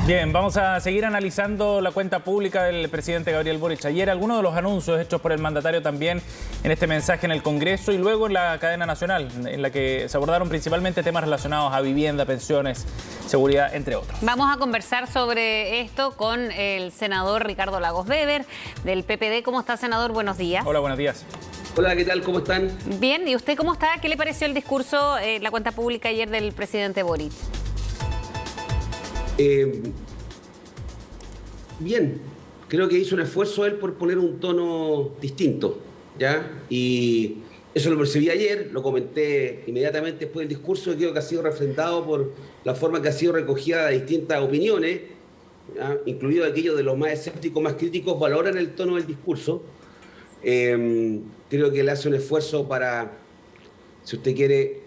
Bien, vamos a seguir analizando la cuenta pública del presidente Gabriel Boric. Ayer algunos de los anuncios hechos por el mandatario también en este mensaje en el Congreso y luego en la cadena nacional, en la que se abordaron principalmente temas relacionados a vivienda, pensiones, seguridad, entre otros. Vamos a conversar sobre esto con el senador Ricardo Lagos Weber del PPD. ¿Cómo está, senador? Buenos días. Hola, buenos días. Hola, ¿qué tal? ¿Cómo están? Bien, ¿y usted cómo está? ¿Qué le pareció el discurso, la cuenta pública ayer del presidente Boric? Bien, creo que hizo un esfuerzo él por poner un tono distinto, ¿ya? Y eso lo percibí ayer, lo comenté inmediatamente después del discurso, y creo que ha sido refrendado por la forma que ha sido recogida de distintas opiniones, ¿ya? Incluido aquellos de los más escépticos, más críticos, valoran el tono del discurso. Creo que él hace un esfuerzo para, si usted quiere,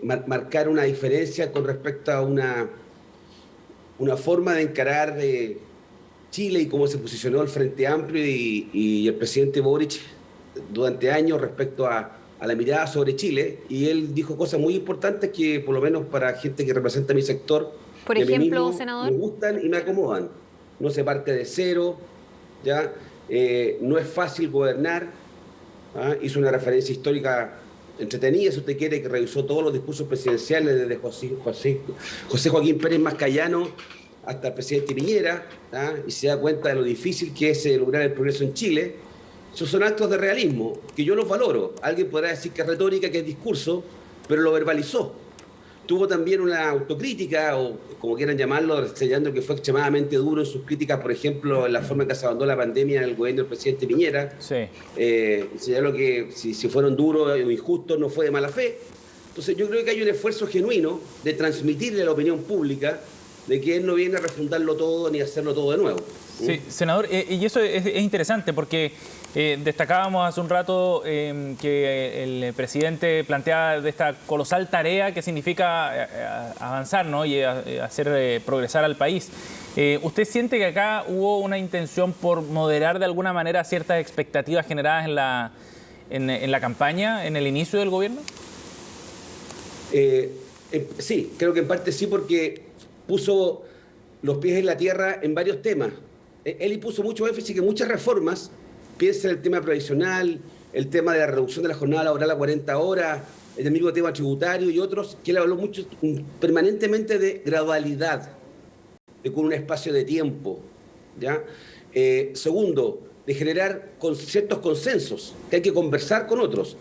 marcar una diferencia con respecto a una forma de encarar Chile y cómo se posicionó el Frente Amplio y el presidente Boric durante años respecto a la mirada sobre Chile. Y él dijo cosas muy importantes que, por lo menos para gente que representa mi sector, por ejemplo, mismo, senador, me gustan y me acomodan. No se parte de cero, ¿ya? No es fácil gobernar. Hizo una referencia histórica entretenida, si usted quiere, que revisó todos los discursos presidenciales desde José Joaquín Pérez Mascayano hasta el presidente Piñera, y se da cuenta de lo difícil que es lograr el progreso en Chile. Esos son actos de realismo que yo los valoro. Alguien podrá decir que es retórica, que es discurso, pero lo verbalizó. Tuvo también una autocrítica, o como quieran llamarlo, señalando que fue extremadamente duro en sus críticas, por ejemplo, en la forma en que se abandonó la pandemia en el gobierno del presidente Piñera. Sí. Señaló que si fueron duros o injustos no fue de mala fe. Entonces yo creo que hay un esfuerzo genuino de transmitirle a la opinión pública de que él no viene a refundarlo todo ni a hacerlo todo de nuevo. Sí, senador, y eso es interesante porque destacábamos hace un rato que el presidente planteaba de esta colosal tarea que significa avanzar, ¿no? Y hacer progresar al país. ¿Usted siente que acá hubo una intención por moderar de alguna manera ciertas expectativas generadas en la campaña, en el inicio del gobierno? Sí, creo que en parte sí, porque puso los pies en la tierra en varios temas. Él puso mucho énfasis que muchas reformas, piensa en el tema previsional, el tema de la reducción de la jornada laboral a 40 horas, el mismo tema tributario y otros, que él habló mucho permanentemente de gradualidad, con un espacio de tiempo, ¿ya? Segundo, de generar ciertos consensos, que hay que conversar con otros.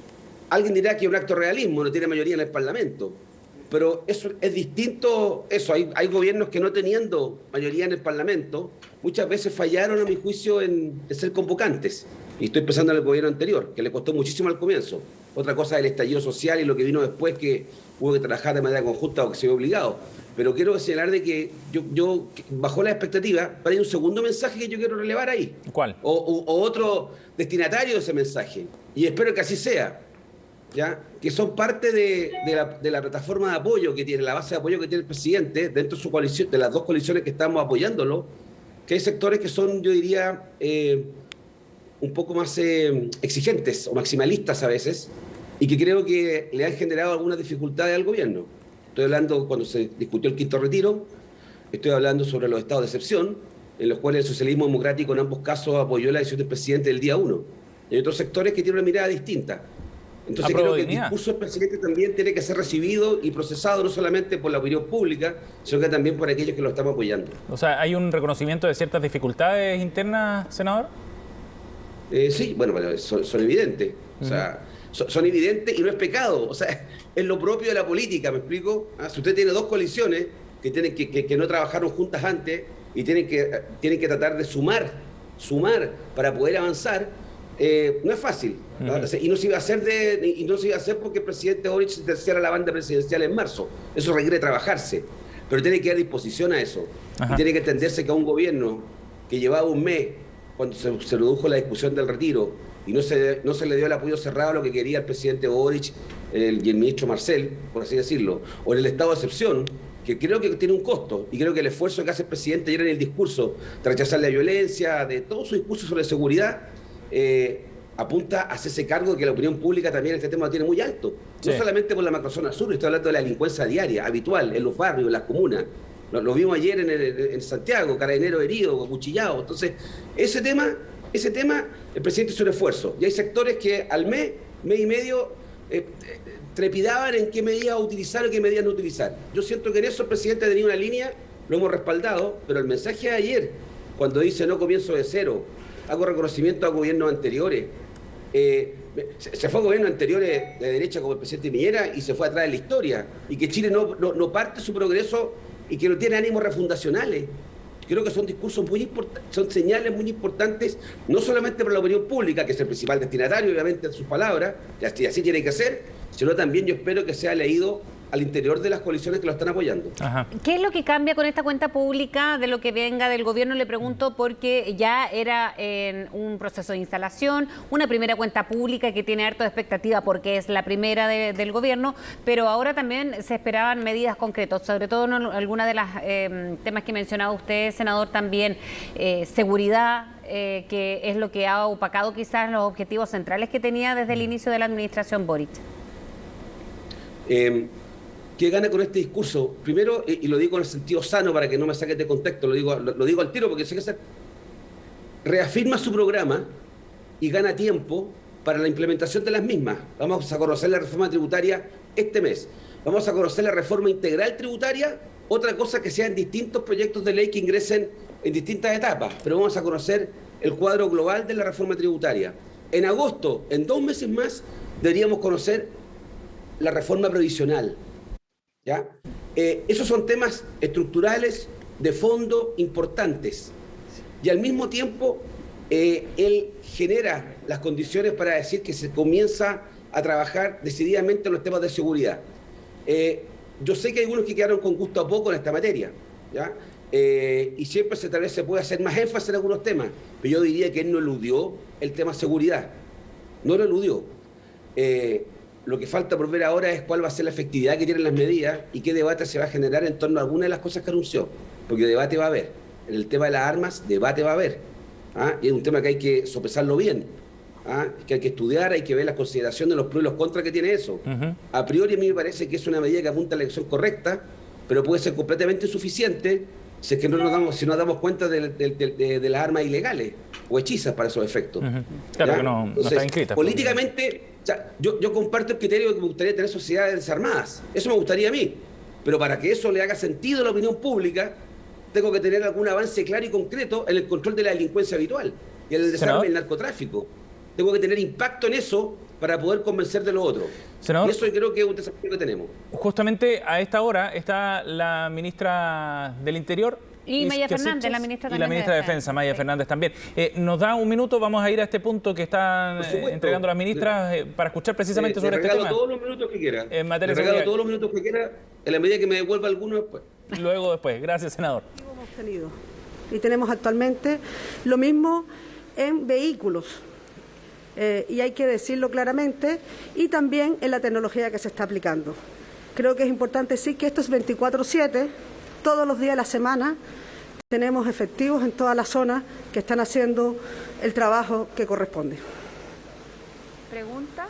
Alguien dirá que es un acto de realismo, no tiene mayoría en el Parlamento. Pero eso es distinto, eso, hay gobiernos que no teniendo mayoría en el Parlamento, muchas veces fallaron a mi juicio en ser convocantes. Y estoy pensando en el gobierno anterior, que le costó muchísimo al comienzo. Otra cosa es el estallido social y lo que vino después, que hubo que trabajar de manera conjunta o que se vio obligado. Pero quiero señalar de que yo bajó la expectativa, pero hay un segundo mensaje que yo quiero relevar ahí. ¿Cuál? O otro destinatario de ese mensaje. Y espero que así sea. ¿Ya? Que son parte de la plataforma de apoyo que tiene, la base de apoyo que tiene el presidente dentro de su coalición, de las dos coaliciones que estamos apoyándolo, que hay sectores que son, yo diría, un poco más exigentes o maximalistas a veces, y que creo que le han generado algunas dificultades al gobierno. Estoy hablando cuando se discutió el quinto retiro, estoy hablando sobre los estados de excepción, en los cuales el socialismo democrático en ambos casos apoyó la decisión del presidente del día 1. Y hay otros sectores que tienen una mirada distinta. Entonces creo que el discurso del presidente también tiene que ser recibido y procesado no solamente por la opinión pública, sino que también por aquellos que lo estamos apoyando. O sea, ¿hay un reconocimiento de ciertas dificultades internas, senador? Sí, bueno, son evidentes. O sea, son evidentes y no es pecado. O sea, es lo propio de la política, ¿me explico? Si usted tiene dos coaliciones que tienen que no trabajaron juntas antes y tienen que tratar de sumar para poder avanzar, no es fácil. Y no se iba a hacer porque el presidente Boric terciara la banda presidencial en marzo. Eso requiere trabajarse, pero tiene que dar disposición a eso. Y tiene que entenderse que a un gobierno que llevaba un mes cuando se redujo la discusión del retiro y no se le dio el apoyo cerrado a lo que quería el presidente Boric y el ministro Marcel, por así decirlo, o en el estado de excepción, que creo que tiene un costo, y creo que el esfuerzo que hace el presidente ayer en el discurso de rechazar la violencia, de todo su discurso sobre seguridad, apunta a hacerse cargo de que la opinión pública también este tema lo tiene muy alto. Sí. No solamente por la macrozona sur, estoy hablando de la delincuencia diaria, habitual, en los barrios, en las comunas. Lo vimos ayer en Santiago, carabineros heridos, cuchillados. Entonces, ese tema, el presidente hizo un esfuerzo. Y hay sectores que al mes y medio, trepidaban en qué medidas utilizar o qué medidas no utilizar. Yo siento que en eso el presidente ha tenido una línea, lo hemos respaldado, pero el mensaje de ayer, cuando dice no comienzo de cero, hago reconocimiento a gobiernos anteriores, se fue a gobiernos anteriores de derecha como el presidente Piñera y se fue atrás de la historia, y que Chile no parte su progreso y que no tiene ánimos refundacionales. Creo que son discursos muy importantes, son señales muy importantes, no solamente para la opinión pública, que es el principal destinatario, obviamente, de sus palabras, y así tiene que ser, sino también yo espero que sea leído al interior de las coaliciones que lo están apoyando. Ajá. ¿Qué es lo que cambia con esta cuenta pública de lo que venga del gobierno? Le pregunto porque ya era en un proceso de instalación, una primera cuenta pública que tiene harto de expectativa porque es la primera del gobierno, pero ahora también se esperaban medidas concretas, sobre todo en alguna de las temas que mencionaba usted, senador, también seguridad, que es lo que ha opacado quizás los objetivos centrales que tenía desde el inicio de la administración Boric. ¿Qué gana con este discurso? Primero, y lo digo en el sentido sano para que no me saques de contexto, lo digo al tiro porque sé que reafirma su programa y gana tiempo para la implementación de las mismas. Vamos a conocer la reforma tributaria este mes. Vamos a conocer la reforma integral tributaria, otra cosa que sean distintos proyectos de ley que ingresen en distintas etapas, pero vamos a conocer el cuadro global de la reforma tributaria. En agosto, en 2 meses más, deberíamos conocer la reforma previsional. ¿Ya? Esos son temas estructurales, de fondo, importantes. Y al mismo tiempo, él genera las condiciones para decir que se comienza a trabajar decididamente en los temas de seguridad. Yo sé que hay algunos que quedaron con gusto a poco en esta materia, ¿ya? Y siempre tal vez se puede hacer más énfasis en algunos temas, pero yo diría que él no eludió el tema seguridad. No lo eludió. Lo que falta por ver ahora es cuál va a ser la efectividad que tienen las medidas y qué debate se va a generar en torno a algunas de las cosas que anunció. Porque debate va a haber. En el tema de las armas, debate va a haber. Y es un tema que hay que sopesarlo bien. Que hay que estudiar, hay que ver las consideraciones, los pros y los contras que tiene eso. A priori a mí me parece que es una medida que apunta a la elección correcta, pero puede ser completamente insuficiente si es que no nos damos cuenta de las armas ilegales o hechizas para esos efectos. Claro que no está inscrita. Políticamente, o sea, yo comparto el criterio de que me gustaría tener sociedades desarmadas. Eso me gustaría a mí. Pero para que eso le haga sentido a la opinión pública, tengo que tener algún avance claro y concreto en el control de la delincuencia habitual y en el desarme del narcotráfico. Tengo que tener impacto en eso para poder convencer de lo otro. Senador, y eso creo que es un desafío que tenemos. Justamente a esta hora está la ministra del Interior. Y Maya Fernández, la ministra también. Y la ministra de Defensa, Maya Fernández también. Nos da un minuto, vamos a ir a este punto que están entregando las ministras para escuchar precisamente sobre este tema. Todos los minutos que quiera. En materia le regalo todos los minutos que quiera, en la medida que me devuelva alguno después. Luego después. Gracias, senador. Hemos tenido y tenemos actualmente lo mismo en vehículos. Y hay que decirlo claramente, y también en la tecnología que se está aplicando. Creo que es importante decir que esto es 24/7, todos los días de la semana. Tenemos efectivos en todas las zonas que están haciendo el trabajo que corresponde. ¿Preguntas?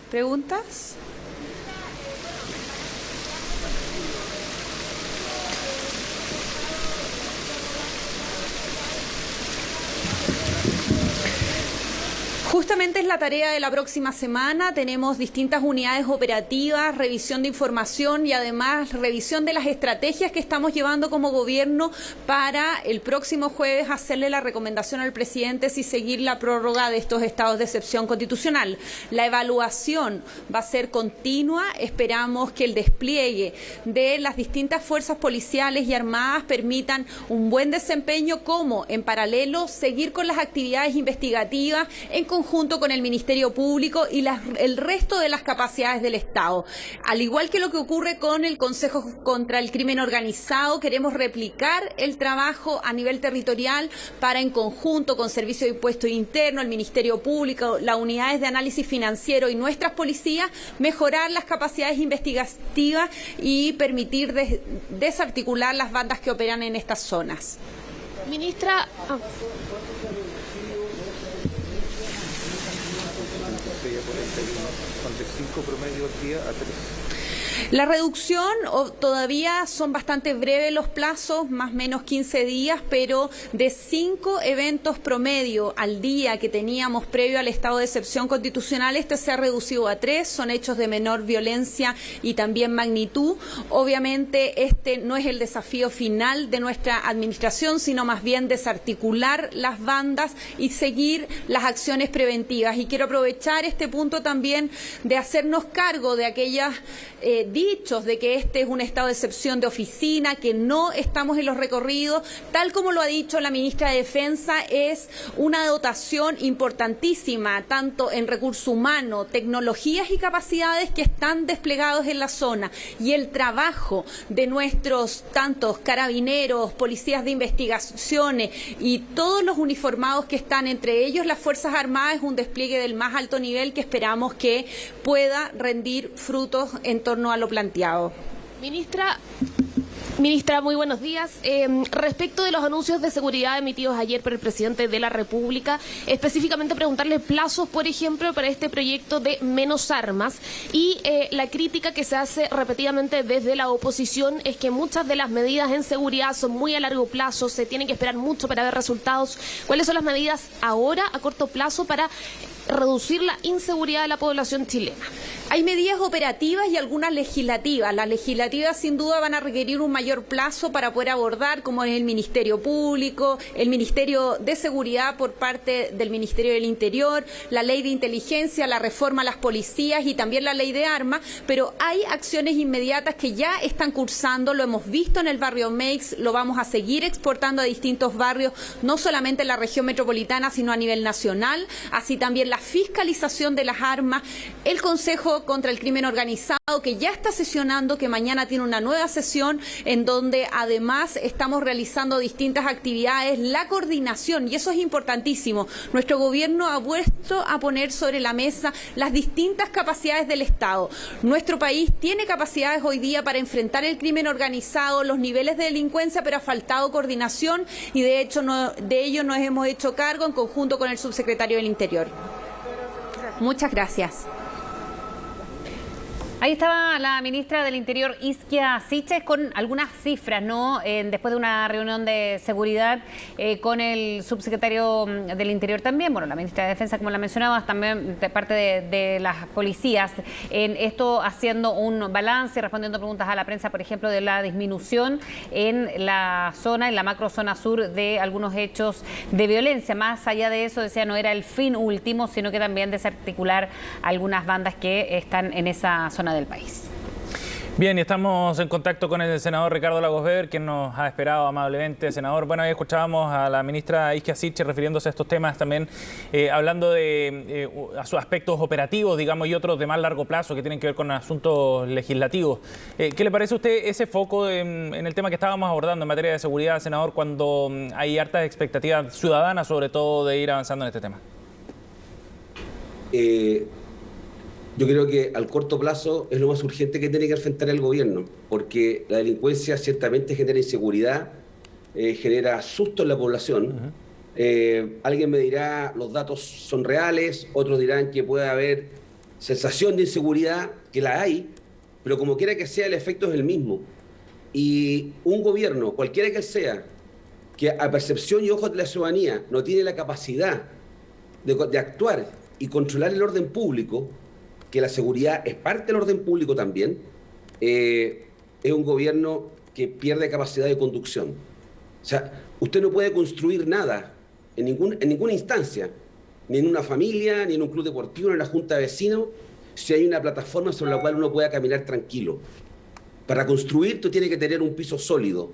¿Preguntas? Justamente es la tarea de la próxima semana. Tenemos distintas unidades operativas, revisión de información y además revisión de las estrategias que estamos llevando como gobierno para el próximo jueves hacerle la recomendación al presidente si seguir la prórroga de estos estados de excepción constitucional. La evaluación va a ser continua. Esperamos que el despliegue de las distintas fuerzas policiales y armadas permitan un buen desempeño, como en paralelo seguir con las actividades investigativas en conjunto con el Ministerio Público y el resto de las capacidades del Estado. Al igual que lo que ocurre con el Consejo contra el Crimen Organizado, queremos replicar el trabajo a nivel territorial para, en conjunto con Servicio de Impuesto Interno, el Ministerio Público, las unidades de análisis financiero y nuestras policías, mejorar las capacidades investigativas y permitir desarticular las bandas que operan en estas zonas. Ministra, Con de 5 promedio al día a 3. La reducción todavía son bastante breves los plazos, más o menos 15 días, pero de 5 eventos promedio al día que teníamos previo al estado de excepción constitucional, este se ha reducido a 3, son hechos de menor violencia y también magnitud. Obviamente este no es el desafío final de nuestra administración, sino más bien desarticular las bandas y seguir las acciones preventivas. Y quiero aprovechar este punto también de hacernos cargo de aquellos dichos de que este es un estado de excepción de oficina, que no estamos en los recorridos. Tal como lo ha dicho la ministra de Defensa, es una dotación importantísima, tanto en recursos humanos, tecnologías y capacidades que están desplegados en la zona. Y el trabajo de nuestros tantos carabineros, policías de investigaciones y todos los uniformados que están, entre ellos las Fuerzas Armadas, es un despliegue del más alto nivel que esperamos que pueda rendir frutos en torno a lo planteado. Ministra, muy buenos días. Respecto de los anuncios de seguridad emitidos ayer por el presidente de la República, específicamente preguntarle plazos, por ejemplo, para este proyecto de menos armas, y la crítica que se hace repetidamente desde la oposición es que muchas de las medidas en seguridad son muy a largo plazo, se tienen que esperar mucho para ver resultados. ¿Cuáles son las medidas ahora, a corto plazo, para reducir la inseguridad de la población chilena? Hay medidas operativas y algunas legislativas. Las legislativas sin duda van a requerir un mayor plazo para poder abordar, como es el Ministerio Público, el Ministerio de Seguridad por parte del Ministerio del Interior, la Ley de Inteligencia, la reforma a las policías y también la Ley de Armas, pero hay acciones inmediatas que ya están cursando, lo hemos visto en el barrio Meix, lo vamos a seguir exportando a distintos barrios, no solamente en la región metropolitana, sino a nivel nacional, así también la fiscalización de las armas, el Consejo contra el Crimen Organizado, que ya está sesionando, que mañana tiene una nueva sesión, en donde además estamos realizando distintas actividades, la coordinación, y eso es importantísimo. Nuestro gobierno ha vuelto a poner sobre la mesa las distintas capacidades del Estado. Nuestro país tiene capacidades hoy día para enfrentar el crimen organizado, los niveles de delincuencia, pero ha faltado coordinación y de hecho de ello nos hemos hecho cargo en conjunto con el subsecretario del Interior. Muchas gracias. Ahí estaba la ministra del Interior, Isquia Siches, con algunas cifras, ¿no? Después de una reunión de seguridad con el subsecretario del Interior también, bueno, la ministra de Defensa, como la mencionabas, también de parte de las policías, en esto haciendo un balance, respondiendo preguntas a la prensa, por ejemplo, de la disminución en la zona, en la macrozona sur, de algunos hechos de violencia. Más allá de eso, decía, no era el fin último, sino que también desarticular algunas bandas que están en esa zona del país. Bien, y estamos en contacto con el senador Ricardo Lagos Weber, quien nos ha esperado amablemente. Senador, bueno, ahí escuchábamos a la ministra Isquia Siches refiriéndose a estos temas también, hablando de a sus aspectos operativos, digamos, y otros de más largo plazo que tienen que ver con asuntos legislativos. ¿Qué le parece a usted ese foco en el tema que estábamos abordando en materia de seguridad, senador, cuando hay hartas expectativas ciudadanas, sobre todo, de ir avanzando en este tema? Yo creo que al corto plazo es lo más urgente que tiene que enfrentar el gobierno, porque la delincuencia ciertamente genera inseguridad, genera susto en la población. Alguien me dirá, los datos son reales, otros dirán que puede haber sensación de inseguridad, que la hay, pero como quiera que sea, el efecto es el mismo. Y un gobierno, cualquiera que sea, que a percepción y ojos de la ciudadanía no tiene la capacidad de actuar y controlar el orden público, que la seguridad es parte del orden público también, es un gobierno que pierde capacidad de conducción. O sea, usted no puede construir nada en ninguna instancia, ni en una familia, ni en un club deportivo, ni en una junta de vecinos, si hay una plataforma sobre la cual uno pueda caminar tranquilo. Para construir, tú tienes que tener un piso sólido.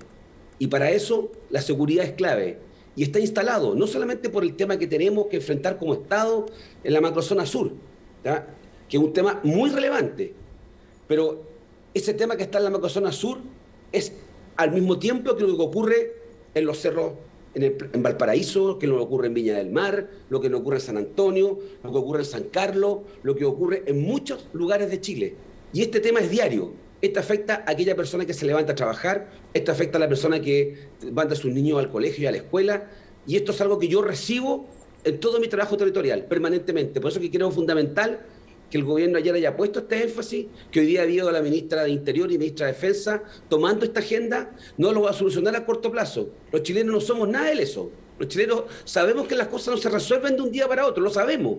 Y para eso, la seguridad es clave. Y está instalado, no solamente por el tema que tenemos que enfrentar como Estado en la macrozona sur, ¿ya?, que es un tema muy relevante, pero ese tema que está en la macrozona sur es al mismo tiempo que lo que ocurre en los cerros, en Valparaíso, que lo que ocurre en Viña del Mar, lo que nos ocurre en San Antonio, lo que ocurre en San Carlos, lo que ocurre en muchos lugares de Chile. Y este tema es diario. Esto afecta a aquella persona que se levanta a trabajar, esto afecta a la persona que manda a sus niños al colegio y a la escuela, y esto es algo que yo recibo en todo mi trabajo territorial, permanentemente. Por eso que creo fundamental que el gobierno ayer haya puesto este énfasis, que hoy día ha habido la ministra de Interior y ministra de Defensa tomando esta agenda, no lo va a solucionar a corto plazo. Los chilenos no somos nada de eso. Los chilenos sabemos que las cosas no se resuelven de un día para otro, lo sabemos.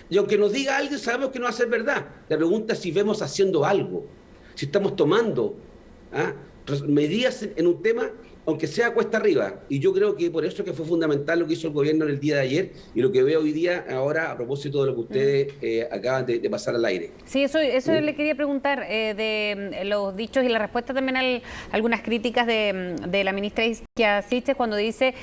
Y aunque nos diga alguien, sabemos que no va a ser verdad. La pregunta es si vemos haciendo algo, si estamos tomando medidas en un tema, aunque sea cuesta arriba. Y yo creo que por eso que fue fundamental lo que hizo el gobierno en el día de ayer y lo que veo hoy día ahora a propósito de lo que ustedes acaban de pasar al aire. Sí, eso le quería preguntar de los dichos y la respuesta también a algunas críticas de la ministra Isquia Siches cuando dice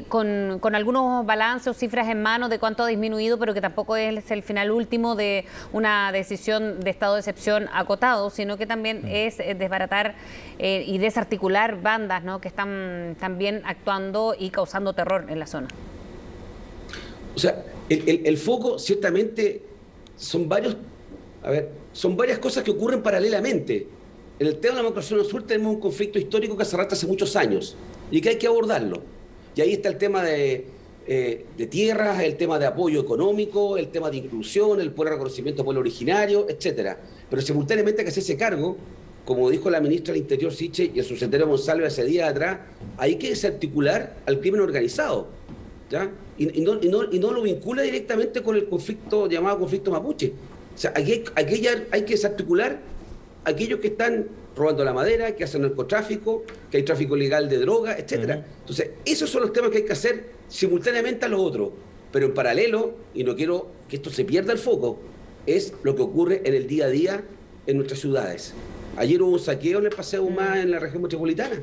con algunos balances o cifras en mano de cuánto ha disminuido, pero que tampoco es el final último de una decisión de estado de excepción acotado, sino que también es desbaratar y desarticular bandas, ¿no?, que están también actuando y causando terror en la zona. O sea, el foco ciertamente son varias cosas que ocurren paralelamente. En el tema de la macrozona sur tenemos un conflicto histórico que se arrastra hace muchos años y que hay que abordarlo. Y ahí está el tema de tierras, el tema de apoyo económico, el tema de inclusión, el pueblo reconocimiento del pueblo originario, etcétera. Pero simultáneamente hay que hacerse cargo, como dijo la ministra del Interior Siches y el subsecretario González hace días atrás, hay que desarticular al crimen organizado, ¿ya? Y no lo vincula directamente con el conflicto llamado conflicto mapuche. O sea, aquí hay que desarticular a aquellos que están robando la madera, que hacen narcotráfico, que hay tráfico ilegal de droga, etcétera. Entonces, esos son los temas que hay que hacer simultáneamente a los otros. Pero en paralelo, y no quiero que esto se pierda el foco, es lo que ocurre en el día a día en nuestras ciudades. Ayer hubo un saqueo en el Paseo Humá en la región metropolitana,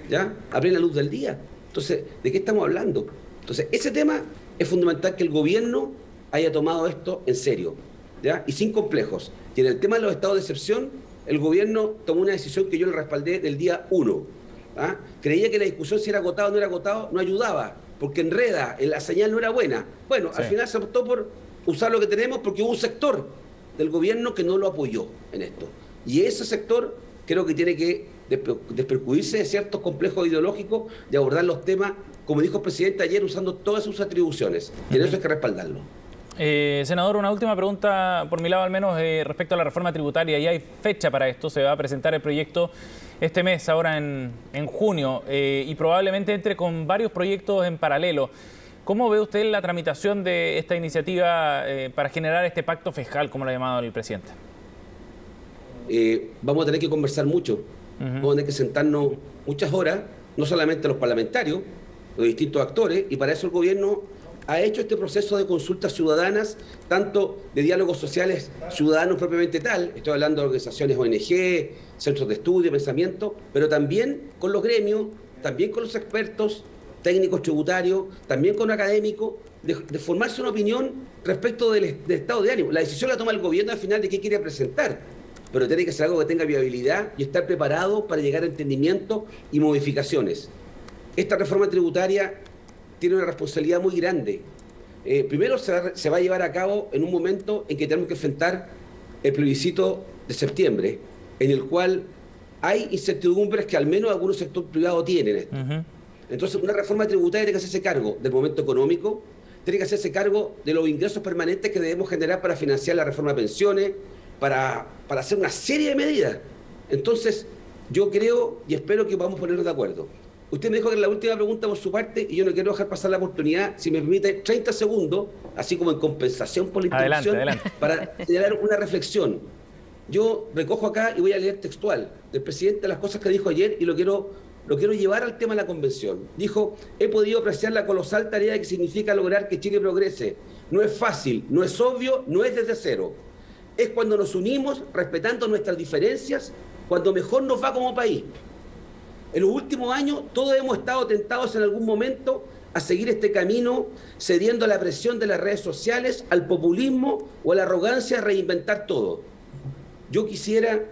¿ya? A plena luz del día. Entonces, ¿de qué estamos hablando? Entonces, ese tema es fundamental que el gobierno haya tomado esto en serio, ¿ya? Y sin complejos. Y en el tema de los estados de excepción, el gobierno tomó una decisión que yo le respaldé del día 1. Creía que la discusión si era agotado o no era agotado no ayudaba, porque enreda, la señal no era buena. Bueno, sí. Al final se optó por usar lo que tenemos porque hubo un sector del gobierno que no lo apoyó en esto. Y ese sector creo que tiene que despercudirse de ciertos complejos ideológicos de abordar los temas, como dijo el presidente ayer, usando todas sus atribuciones. Y en eso hay que respaldarlo. Senador, una última pregunta, por mi lado al menos, respecto a la reforma tributaria. Ya hay fecha para esto, se va a presentar el proyecto este mes, ahora en junio, y probablemente entre con varios proyectos en paralelo. ¿Cómo ve usted la tramitación de esta iniciativa para generar este pacto fiscal, como lo ha llamado el presidente? Vamos a tener que conversar mucho, vamos a tener que sentarnos muchas horas, no solamente los parlamentarios, los distintos actores, y para eso el gobierno ha hecho este proceso de consultas ciudadanas, tanto de diálogos sociales ciudadanos propiamente tal, estoy hablando de organizaciones ONG, centros de estudio, pensamiento, pero también con los gremios, también con los expertos, técnicos tributarios, también con académicos, de formarse una opinión respecto del estado de ánimo. La decisión la toma el gobierno al final de qué quiere presentar, pero tiene que ser algo que tenga viabilidad y estar preparado para llegar a entendimiento y modificaciones. Esta reforma tributaria tiene una responsabilidad muy grande. Primero se va a llevar a cabo en un momento en que tenemos que enfrentar el plebiscito de septiembre, en el cual hay incertidumbres que al menos algunos sectores privados tienen. Entonces, una reforma tributaria tiene que hacerse cargo del momento económico, tiene que hacerse cargo de los ingresos permanentes que debemos generar para financiar la reforma de pensiones, para hacer una serie de medidas. Entonces, yo creo y espero que vamos a ponernos de acuerdo. Usted me dijo que era la última pregunta por su parte y yo no quiero dejar pasar la oportunidad, si me permite 30 segundos, así como en compensación por la interrupción, para señalar una reflexión. Yo recojo acá y voy a leer textual del presidente las cosas que dijo ayer y lo quiero llevar al tema de la convención. Dijo: he podido apreciar la colosal tarea que significa lograr que Chile progrese. No es fácil, no es obvio, no es desde cero. Es cuando nos unimos, respetando nuestras diferencias, cuando mejor nos va como país. En los últimos años todos hemos estado tentados en algún momento a seguir este camino, cediendo a la presión de las redes sociales, al populismo o a la arrogancia de reinventar todo. Yo quisiera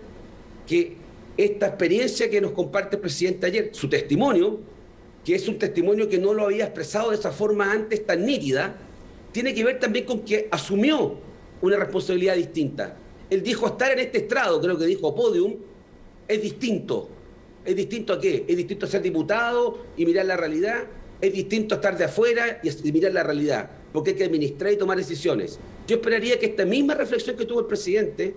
que esta experiencia que nos comparte el presidente ayer, su testimonio, que es un testimonio que no lo había expresado de esa forma antes tan nítida, tiene que ver también con que asumió una responsabilidad distinta. Él dijo: estar en este estrado, creo que dijo podium, es distinto. ¿Es distinto a qué? Es distinto a ser diputado y mirar la realidad, es distinto a estar de afuera y mirar la realidad. porque hay que administrar y tomar decisiones. Yo esperaría que esta misma reflexión que tuvo el presidente,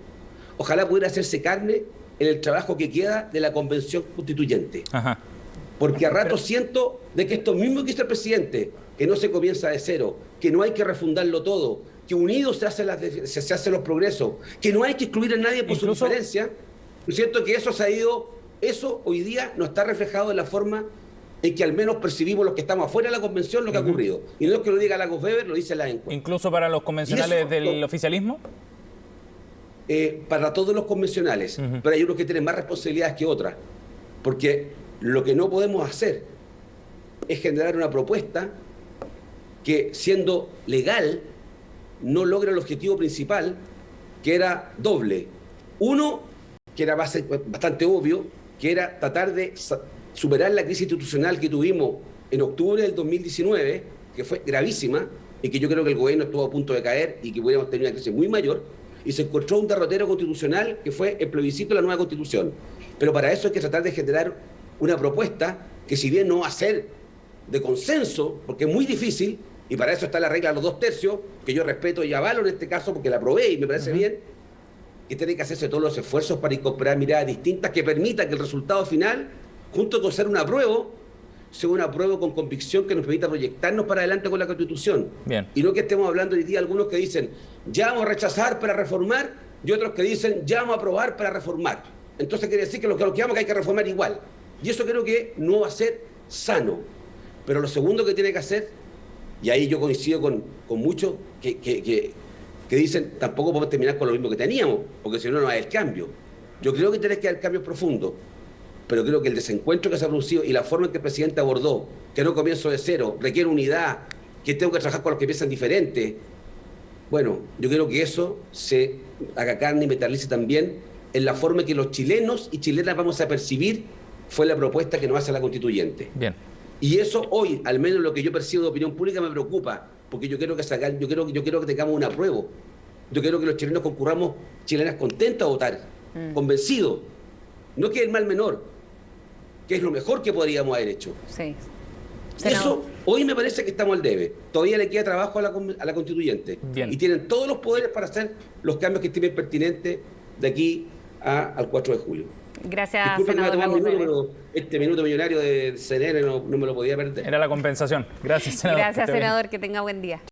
ojalá pudiera hacerse carne en el trabajo que queda de la Convención Constituyente. Ajá. Porque a rato siento de que esto mismo que hizo el presidente, que no se comienza de cero, que no hay que refundarlo todo, que unidos se hacen los progresos, que no hay que excluir a nadie por su diferencia, yo siento que eso se ha ido, eso hoy día no está reflejado en la forma en que al menos percibimos los que estamos afuera de la convención lo que ha ocurrido. Y no es que lo diga Lagos Weber, lo dice la encuesta. ¿Incluso para los convencionales del oficialismo? Para todos los convencionales, pero hay unos que tienen más responsabilidades que otras, porque lo que no podemos hacer es generar una propuesta que, siendo legal, no logra el objetivo principal, que era doble. Uno, que era bastante obvio, que era tratar de superar la crisis institucional que tuvimos en octubre del 2019, que fue gravísima, y que yo creo que el gobierno estuvo a punto de caer y que hubiéramos tenido una crisis muy mayor, y se encontró un derrotero constitucional que fue el plebiscito de la nueva Constitución. Pero para eso hay que tratar de generar una propuesta que, si bien no va a ser de consenso, porque es muy difícil, y para eso está la regla de los 2/3, que yo respeto y avalo en este caso porque la aprobé y me parece bien, que tiene que hacerse todos los esfuerzos para incorporar miradas distintas que permitan que el resultado final, junto con ser un apruebo, sea un apruebo con convicción que nos permita proyectarnos para adelante con la Constitución. Bien. Y no que estemos hablando hoy día algunos que dicen, ya vamos a rechazar para reformar, y otros que dicen, ya vamos a aprobar para reformar. Entonces quiere decir que lo que vamos que hay que reformar igual. Y eso creo que no va a ser sano. Pero lo segundo que tiene que hacer, y ahí yo coincido con muchos que dicen, tampoco podemos terminar con lo mismo que teníamos, porque si no, no hay el cambio. Yo creo que tiene que haber cambios profundos, pero creo que el desencuentro que se ha producido y la forma en que el presidente abordó, que no comienzo de cero, requiere unidad, que tengo que trabajar con los que piensan diferente. Bueno, yo creo que eso se haga carne y metalice también en la forma en que los chilenos y chilenas vamos a percibir fue la propuesta que nos hace la constituyente. Bien. Y eso hoy, al menos lo que yo percibo de opinión pública, me preocupa, porque yo quiero que tengamos un apruebo. Yo quiero que los chilenos concurramos, chilenas contentas a votar, convencidos. No que es el mal menor, que es lo mejor que podríamos haber hecho. Sí. Eso, hoy me parece que estamos al debe. Todavía le queda trabajo a la constituyente. Bien. Y tienen todos los poderes para hacer los cambios que estimen pertinentes de aquí al 4 de julio. Gracias, Disculpe que me senador ha tomado Lagos un minuto, Weber. pero este minuto millonario de CNN no me lo podía perder. Era la compensación. Gracias, senador. Gracias, senador, que tenga buen día.